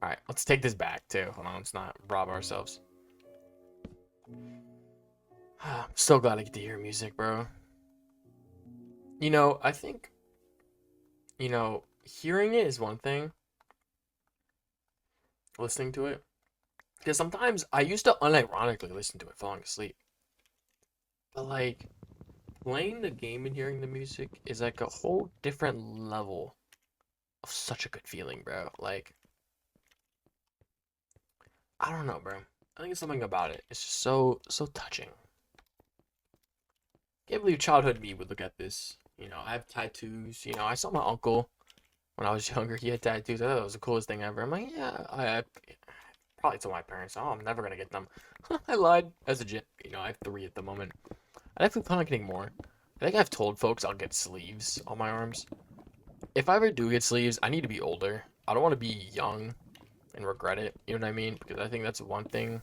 Alright, let's take this back, too. Hold on, let's not rob ourselves. I'm so glad I get to hear music, bro. I think, hearing it is one thing, listening to it. Because sometimes I used to unironically listen to it falling asleep. But, like, playing the game and hearing the music is like a whole different level of such a good feeling, bro. Like, I don't know, bro. I think it's something about it. It's just so touching. Can't believe childhood me would look at this. I have tattoos. I saw my uncle when I was younger. He had tattoos. I thought that was the coolest thing ever. I'm like, yeah, I probably told my parents, oh, I'm never gonna get them. I lied as a jit. I have 3 at the moment. I definitely plan on getting more. I think I've told folks I'll get sleeves on my arms. If I ever do get sleeves, I need to be older. I don't want to be young and regret it. You know what I mean? Because I think that's one thing.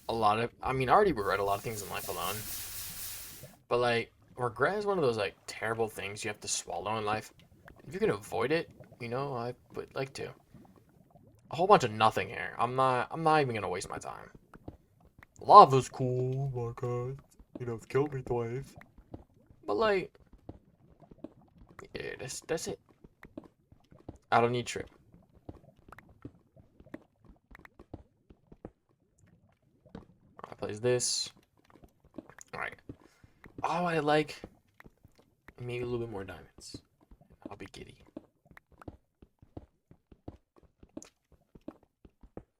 I already regret a lot of things in life alone. But like, regret is one of those like terrible things you have to swallow in life. If you can avoid it, I would like to. A whole bunch of nothing here. I'm not even gonna waste my time. Lava's cool, oh my god. It's killed me twice. But like, yeah, that's it. I don't need trip. I plays this. Alright. Oh, I like maybe a little bit more diamonds. I'll be giddy.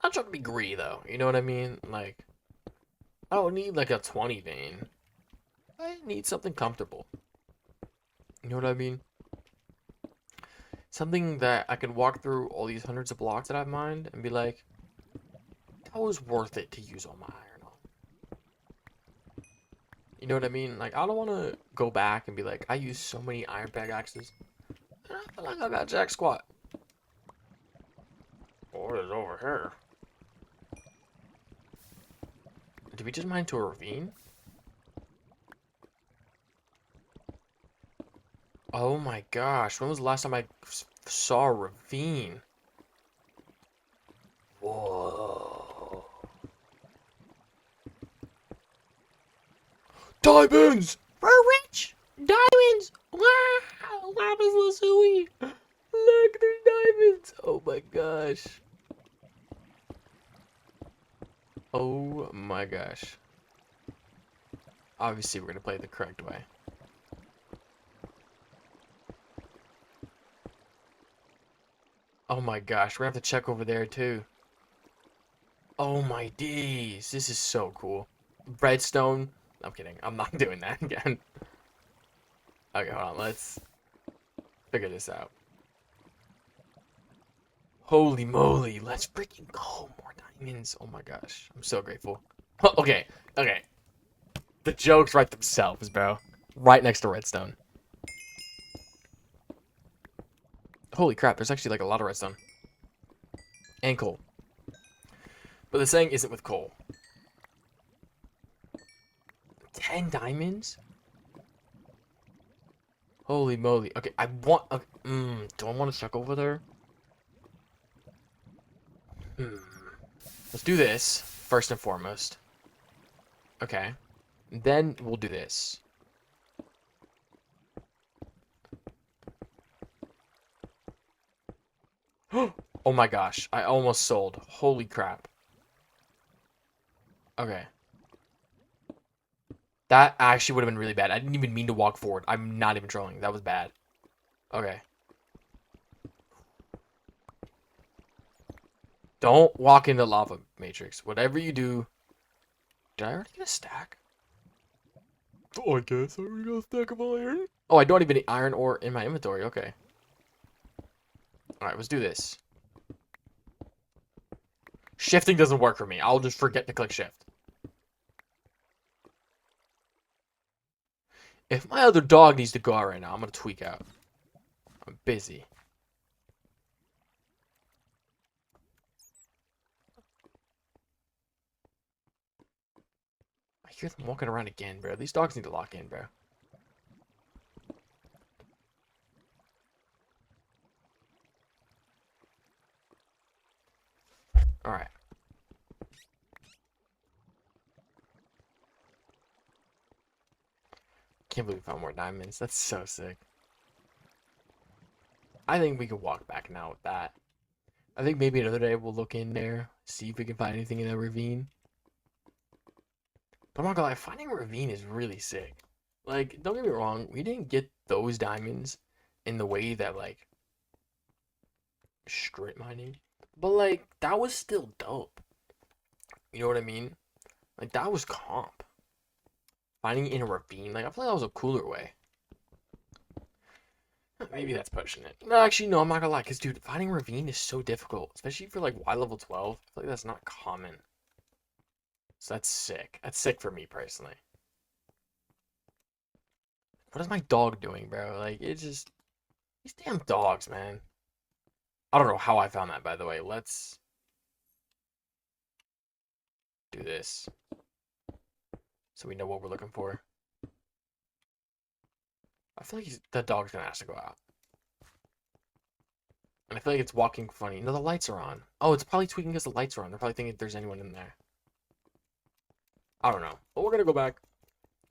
Not trying to be greedy though. You know what I mean? Like, I don't need like a 20 vein. I need something comfortable. You know what I mean? Something that I can walk through all these hundreds of blocks that I've mined and be like, that was worth it to use all my iron on. You know what I mean? Like, I don't want to go back and be like, I used so many iron pickaxes. And I feel like I got jack squat. What is over here? Did we just mine to a ravine? Oh my gosh, when was the last time I saw a ravine? Whoa. Diamonds! We're rich! Diamonds! Wow! Lapis lazuli! Look, there's diamonds! Oh my gosh. Oh my gosh. Obviously, we're gonna play it the correct way. Oh my gosh, we're gonna have to check over there too. Oh my days, this is so cool. Redstone. I'm kidding. I'm not doing that again. Okay, hold on. Let's figure this out. Holy moly, let's freaking go. More diamonds. Oh my gosh. I'm so grateful. Okay, okay. The jokes write themselves, bro. Right next to redstone. Holy crap, there's actually like a lot of redstone. And coal. But the saying isn't with coal. 10 diamonds? Holy moly. Okay, I want... Okay, do I want to check over there? Let's do this, first and foremost. Okay. Then we'll do this. Oh my gosh, I almost sold. Holy crap. Okay. That actually would have been really bad. I didn't even mean to walk forward. I'm not even trolling. That was bad. Okay. Don't walk into lava matrix. Whatever you do. Did I already get a stack? Oh, I guess I already got a stack of iron. Oh, I don't even need iron ore in my inventory. Okay. Alright, let's do this. Shifting doesn't work for me. I'll just forget to click shift. If my other dog needs to go out right now, I'm gonna tweak out. I'm busy. hear them walking around again, bro. These dogs need to lock in, bro. Alright. Can't believe we found more diamonds. That's so sick. I think we could walk back now with that. I think maybe another day we'll look in there, see if we can find anything in the ravine. But I'm not gonna lie, finding a ravine is really sick. Like, don't get me wrong, we didn't get those diamonds in the way that, like, strip mining. But, like, that was still dope. You know what I mean? Like, that was comp. Finding it in a ravine, like, I feel like that was a cooler way. Maybe that's pushing it. No, actually, no, I'm not gonna lie, because, dude, finding a ravine is so difficult. Especially for, like, Y level 12. I feel like that's not common. So that's sick. That's sick for me, personally. What is my dog doing, bro? Like, it's just... These damn dogs, man. I don't know how I found that, by the way. Let's do this so we know what we're looking for. I feel like that dog's gonna ask to go out. And I feel like it's walking funny. No, the lights are on. Oh, it's probably tweaking because the lights are on. They're probably thinking there's anyone in there. I don't know. But we're gonna go back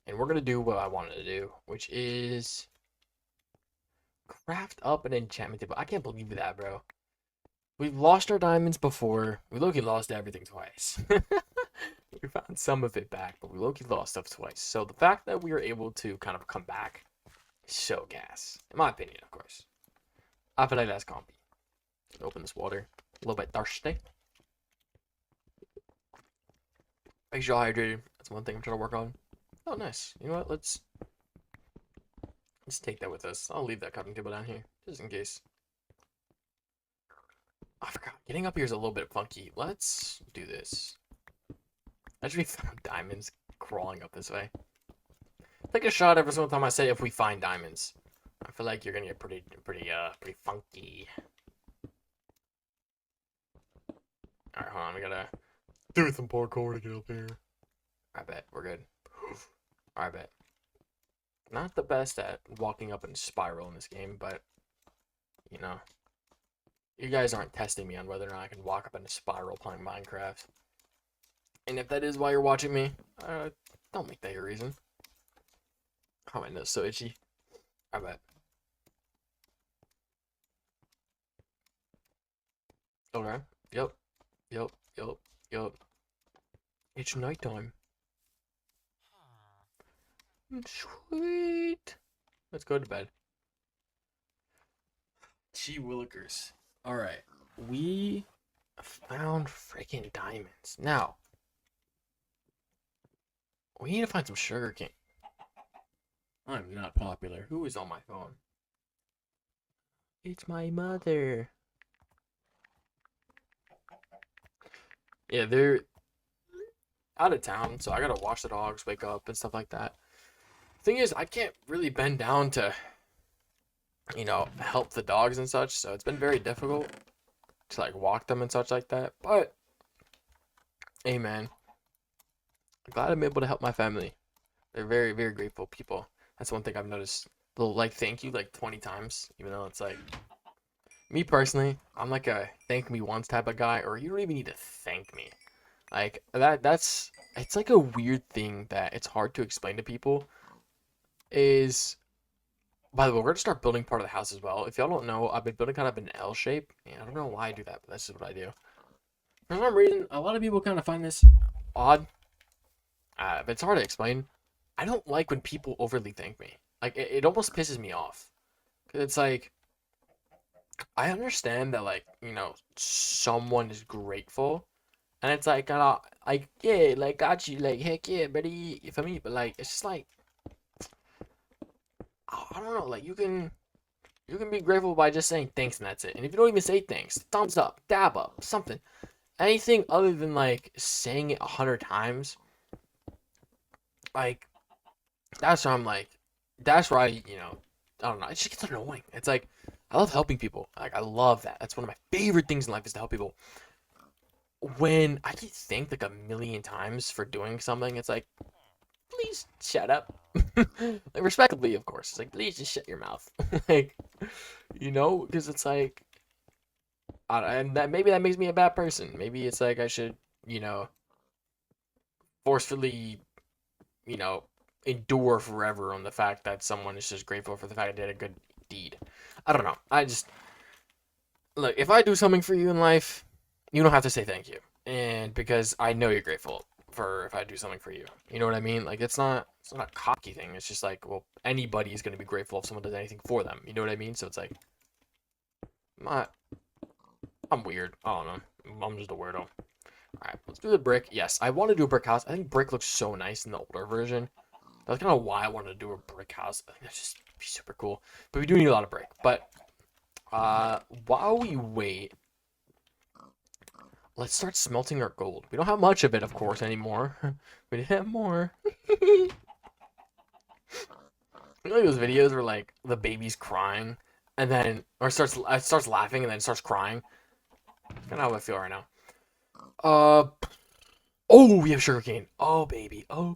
and we're gonna do what I wanted to do, which is craft up an enchantment table. I can't believe that, bro. We've lost our diamonds before. We low-key lost everything twice. We found some of it back, but we low-key lost stuff twice. So the fact that we were able to kind of come back is so gas. In my opinion, of course. I feel like that's compy. Open this water. A little bit thirsty. Make sure you're hydrated. That's one thing I'm trying to work on. Oh, nice. You know what? Let's take that with us. I'll leave that crafting table down here, just in case. I forgot. Getting up here is a little bit funky. Let's do this. Actually, found diamonds crawling up this way. Take a shot every single time I say if we find diamonds. I feel like you're gonna get pretty funky. All right, hold on. We gotta do some parkour to get up here. I bet we're good. I bet. Not the best at walking up in spiral in this game, but you know, you guys aren't testing me on whether or not I can walk up in a spiral playing Minecraft. And if that is why you're watching me, don't make that your reason. Oh, my nose so itchy. I bet. Okay. Yep. Yep. Yep. Yep. It's nighttime. Sweet. Let's go to bed. Gee willikers. Alright. We found freaking diamonds. Now, we need to find some sugar cane. I'm not popular. Who is on my phone? It's my mother. Yeah, they're out of town, so I gotta watch the dogs wake up and stuff like that. Thing is, I can't really bend down to, you know, help the dogs and such, so it's been very difficult to like walk them and such like that. But hey, man, I'm glad I'm able to help my family. They're very, very grateful people. That's one thing I've noticed. They'll like thank you like 20 times, even though it's like me personally, I'm like a thank me once type of guy, or you don't even need to thank me. Like that's it's like a weird thing that it's hard to explain to people. Is by the way, we're gonna start building part of the house as well. If y'all don't know, I've been building kind of an L shape. Yeah, I don't know why I do that, but that's just what I do. For some reason, a lot of people kind of find this odd, but it's hard to explain. I don't like when people overly thank me. Like it almost pisses me off. 'Cause it's like I understand that like you know someone is grateful, and it's like yeah, like got you, like heck yeah, buddy, for me. But like it's just like I don't know, like you can be grateful by just saying thanks and that's it. And if you don't even say thanks, thumbs up, dab up, something. Anything other than like saying it 100 times, like that's where I'm like, that's where you know, I don't know, it just gets annoying. It's like, I love helping people. Like, I love that. That's one of my favorite things in life is to help people. When I get thanked like a million times for doing something, it's like, please shut up. Like, respectfully, of course. It's like, please just shut your mouth. Like, because it's like, and that maybe that makes me a bad person. Maybe it's like I should, you know, forcefully, you know, endure forever on the fact that someone is just grateful for the fact I did a good deed. I don't know. I just look, if I do something for you in life, you don't have to say thank you. And because I know you're grateful for if I do something for you. You know what I mean? Like it's not a cocky thing. It's just like, well, anybody is going to be grateful if someone does anything for them. You know what I mean? So it's like I'm weird. I don't know. I'm just a weirdo. All right, let's do the brick. Yes, I want to do a brick house. I think brick looks so nice in the older version. That's kind of why I wanted to do a brick house. I think that's just super cool. But we do need a lot of brick. But while we wait, let's start smelting our gold. We don't have much of it, of course, anymore. We did have more. You know those videos where like the baby's crying and then or starts laughing and then starts crying. That's kind of how I feel right now. Uh oh, we have sugarcane. Oh baby, yeah,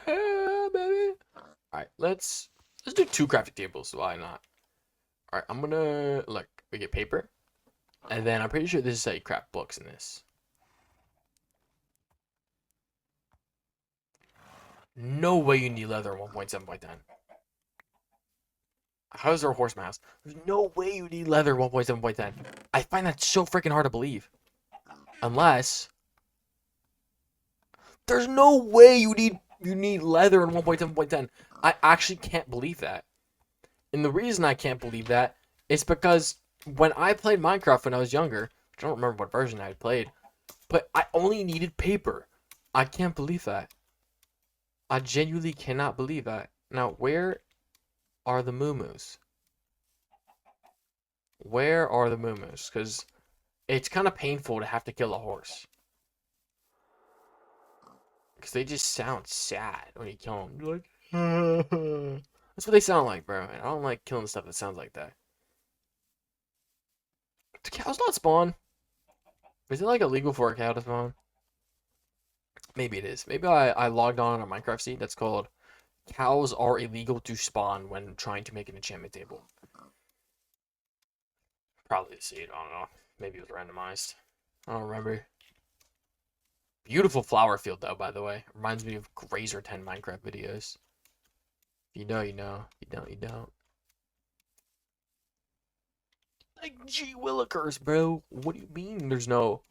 baby. All right, let's do 2 crafting tables. Why not? All right, I'm gonna look. We get paper, and then I'm pretty sure this is how you craft books in this. No way you need leather in 1.7.10. How is there a horse mouse? There's no way you need leather in 1.7.10. I find that so freaking hard to believe. Unless there's no way you need leather in 1.7.10. I actually can't believe that. And the reason I can't believe that is because when I played Minecraft when I was younger, I don't remember what version I had played, but I only needed paper. I can't believe that. I genuinely cannot believe that. Now, where are the moo-moos? Where are the moo-moos? Because it's kind of painful to have to kill a horse. Because they just sound sad when you kill them. You're like, that's what they sound like, bro. And I don't like killing stuff that sounds like that. Do cows not spawn? Is it like illegal for a cow to spawn? Maybe it is. Maybe I logged on a Minecraft seed that's called Cows Are Illegal to Spawn When Trying to Make an Enchantment Table. Probably the seed. I don't know. Maybe it was randomized. I don't remember. Beautiful flower field, though, by the way. Reminds me of Grazer 10 Minecraft videos. If you know, you know. If you don't, you don't. Like, gee willikers, bro. What do you mean there's no...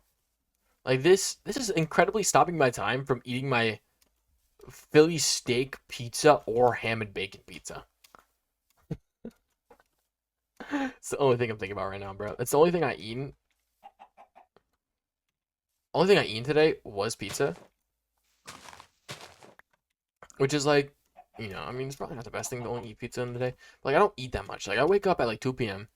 Like, this is incredibly stopping my time from eating my Philly steak pizza or ham and bacon pizza. It's the only thing I'm thinking about right now, bro. That's the only thing I eaten. Only thing I eaten today was pizza. Which is like, I mean, it's probably not the best thing to only eat pizza in the day. But, like, I don't eat that much. Like, I wake up at like 2 p.m.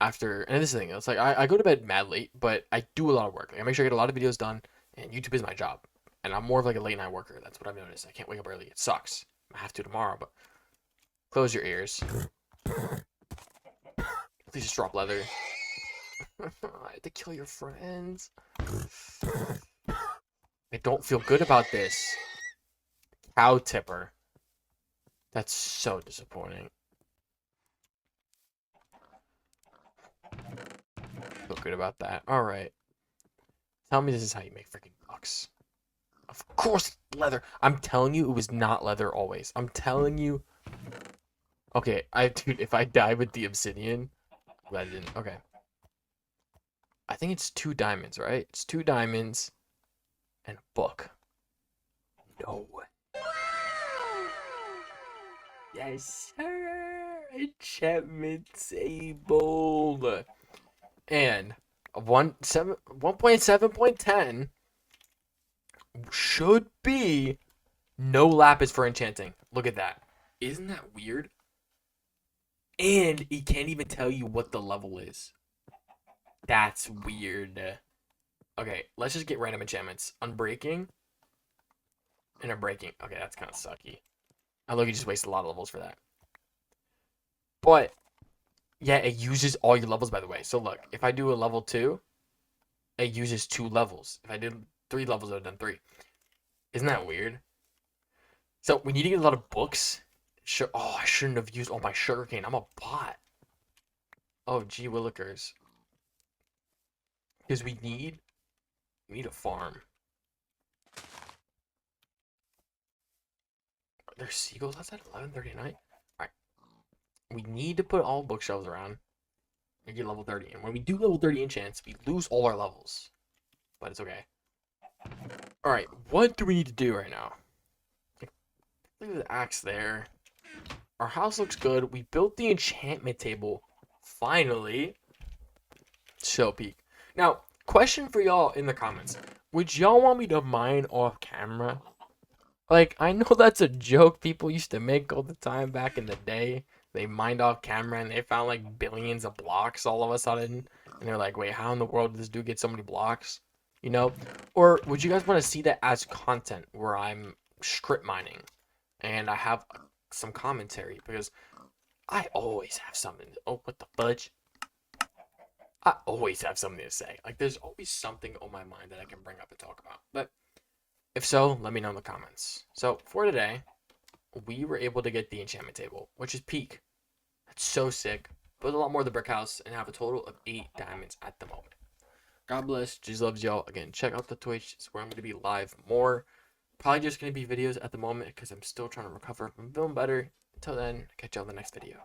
after, and this is the thing, it's like, I go to bed mad late, but I do a lot of work. Like, I make sure I get a lot of videos done, and YouTube is my job. And I'm more of like a late night worker. That's what I've noticed. I can't wake up early. It sucks. I have to tomorrow, but close your ears. Please just drop leather. I had to kill your friends. I don't feel good about this. Cow tipper. That's so disappointing. Feel good about that. Alright. Tell me this is how you make freaking bucks. Of course, leather. I'm telling you, it was not leather always. I'm telling you. Okay, dude, if I die with the obsidian, I didn't. Okay. I think it's 2 diamonds, right? It's 2 diamonds and a book. No. Yes, sir. Enchantment table. And 1.7.10 should be no lapis for enchanting. Look at that. Isn't that weird? And it can't even tell you what the level is. That's weird. Okay, let's just get random enchantments. Unbreaking and Unbreaking. Okay, that's kind of sucky. I look, you just wasted a lot of levels for that. But yeah, it uses all your levels, by the way. So look, if I do a level 2, it uses 2 levels. If I did 3 levels, I would have done 3. Isn't that weird? So we need to get a lot of books. Sure. Oh, I shouldn't have used all my sugarcane. I'm a bot. Oh, gee willikers. Because we need a farm. Are there seagulls outside 11:30 at night? Alright. We need to put all bookshelves around and get level 30. And when we do level 30 enchants, we lose all our levels. But it's okay. Alright, what do we need to do right now? Look at the axe there. Our house looks good. We built the enchantment table. Finally. So peak. Now, question for y'all in the comments. Would y'all want me to mine off camera? Like, I know that's a joke people used to make all the time back in the day. They mined off camera and they found like billions of blocks all of a sudden. And they're like, wait, how in the world did this dude get so many blocks? You know? Or would you guys want to see that as content where I'm strip mining and I have some commentary? Because I always have something. Oh, what the fudge? I always have something to say. Like, there's always something on my mind that I can bring up and talk about. But if so, let me know in the comments. So, for today, we were able to get the enchantment table, which is peak. That's so sick. Build a lot more of the brick house and have a total of 8 diamonds at the moment. God bless. Jesus loves y'all. Again, check out the Twitch. It's where I'm going to be live more. Probably just going to be videos at the moment because I'm still trying to recover from feeling better. Until then, catch y'all in the next video.